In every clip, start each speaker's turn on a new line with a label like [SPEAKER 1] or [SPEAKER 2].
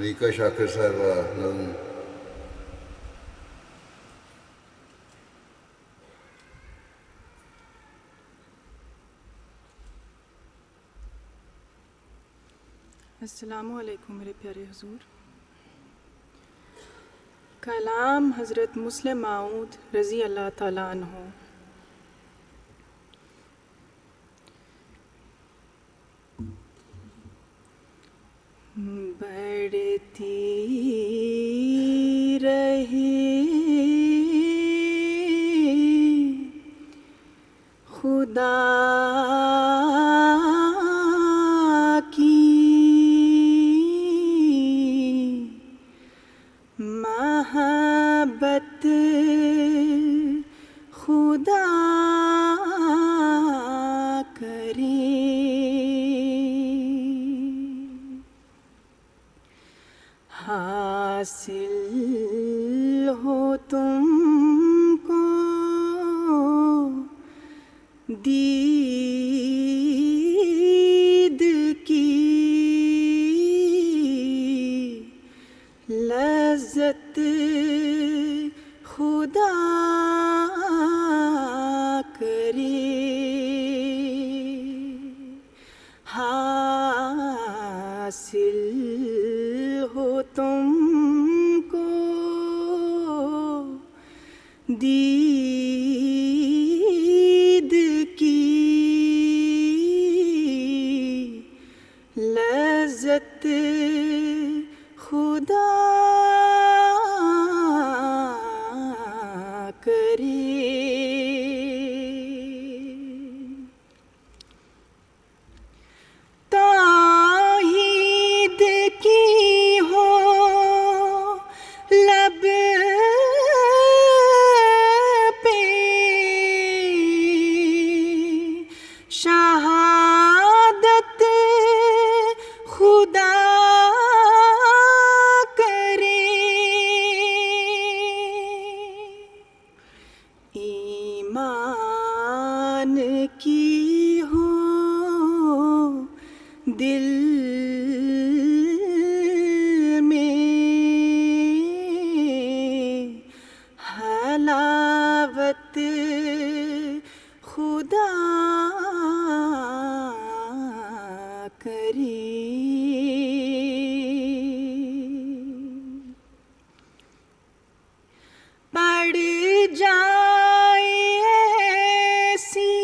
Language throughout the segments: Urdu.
[SPEAKER 1] ملیکہ شاکر صاحبہ نظم.
[SPEAKER 2] السلام علیکم میرے پیارے حضور. کلام حضرت مسلم موعود رضی اللہ تعالیٰ عنہ. بڑھتی رہی خدا محبت خدا کرے. حاصل ہو تم کو دید کی لذت خدا کرے. حاصل ہو تم کو دید کی لذت خدا کرے. توحید کی ہو لب پہ شہادت خدا کرے. ایمان کی ہو دل میں حلاوت خدا کرے. پڑ جائے ایسی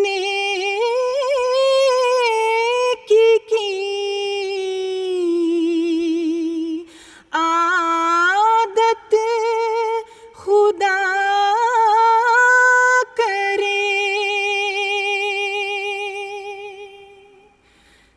[SPEAKER 2] نیکی کی عادت خدا کرے.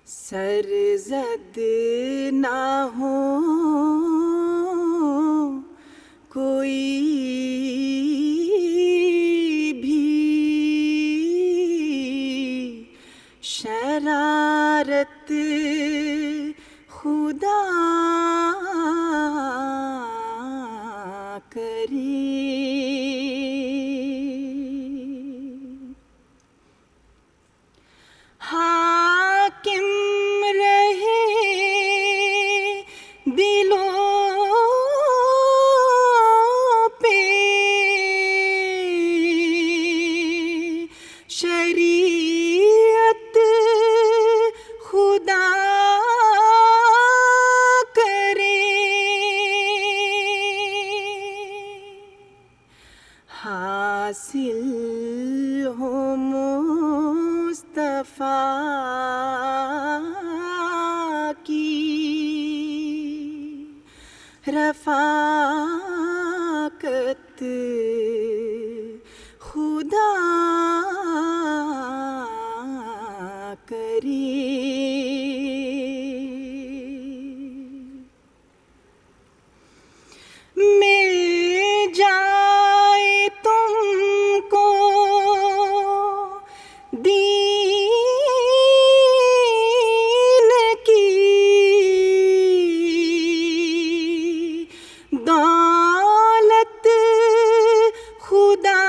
[SPEAKER 2] سرزد نہ ہو کوئی بھی شرارت خدا کرے. حاکم رہے دلوں پہ شریعت خدا کرے. حاصل ہو مصطفیٰ کی رفاقت خدا کرے. مل جائے تم کو دین کی دولت خدا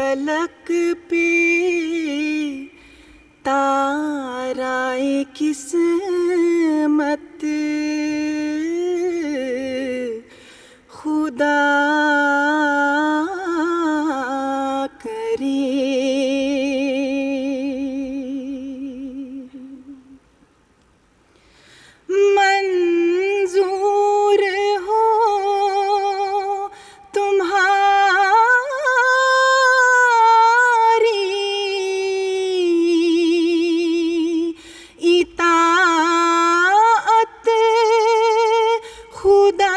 [SPEAKER 2] فلک پہ تارائے قسمت خدا کرے منظور ہو تمہاری اطاعت خدا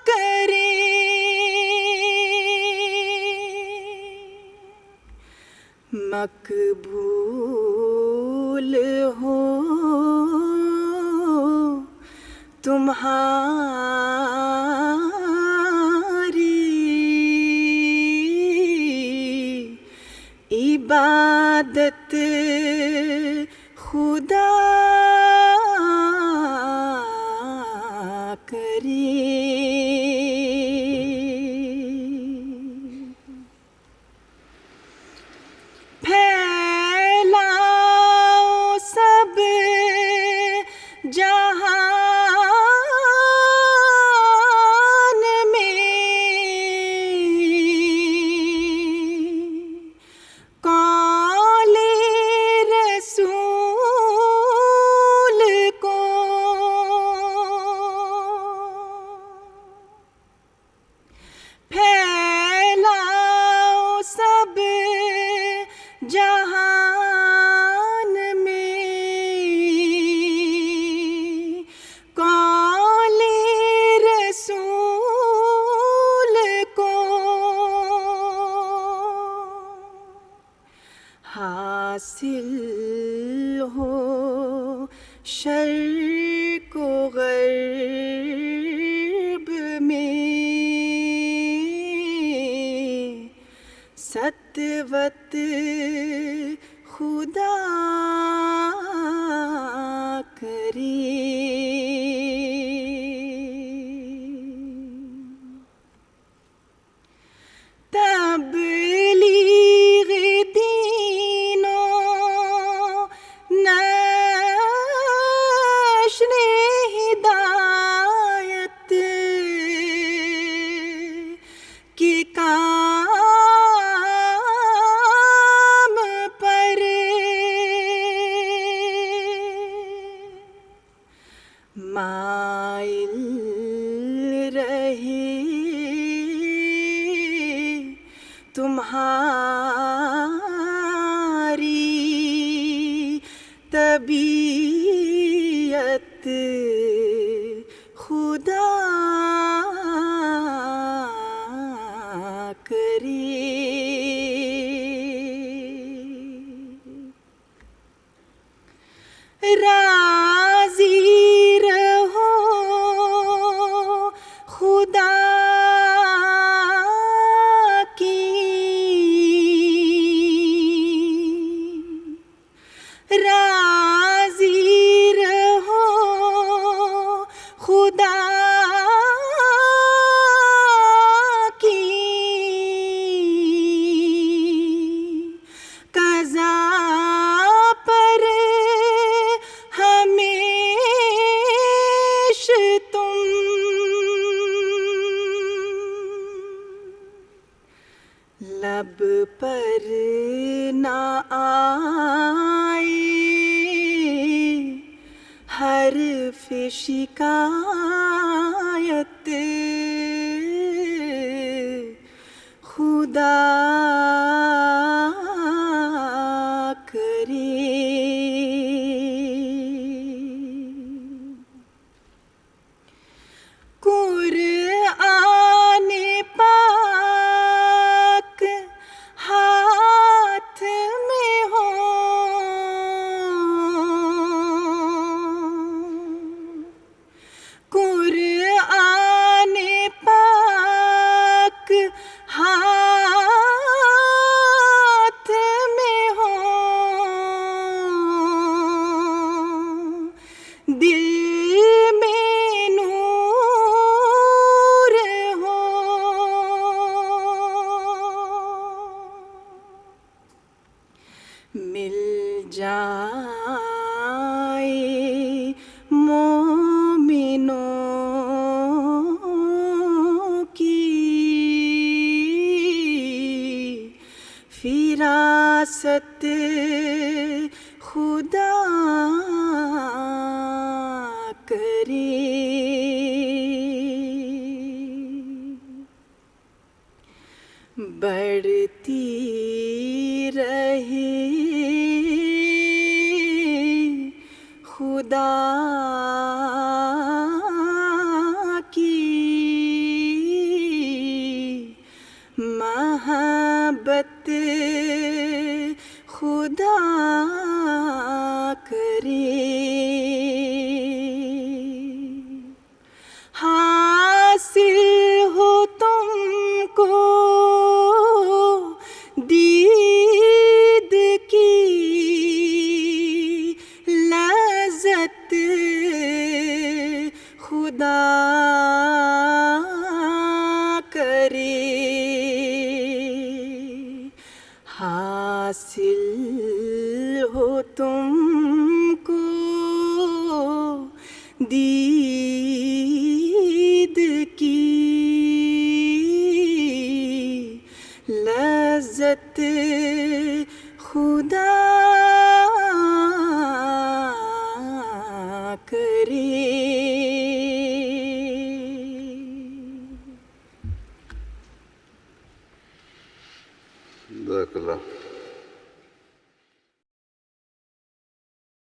[SPEAKER 2] کرے مقبول ہو تمہاری عبادت خدا کرے پھیلاؤ سب جہان میں قول رسول کو پھیلاؤ سب جہان میں قول رسول کو حاصل ہو شرق و غرب میں ستوت خدا کرے تبلیغ دین و نشر ہدایت کے کام پر مائل رہے تمہاری طبیعت خدا کرے راضی رہو خدا راضی رہو خدا کی قضا پر ہمیش تم لب پر نہ آئے حرف شکایت خدا کرے قرآن پاک ہاتھ میں ہو قرآن پاک ہاتھ جائے مومنوں کی فراست خدا کرے. بڑھتی رہے خدا کی محبت خدا کرے. حاصل ہو تم کو دید کی لذت خدا کرے. حاصل ہو تم کو دید کی لذت خدا کرے.
[SPEAKER 1] جزاک اللہ.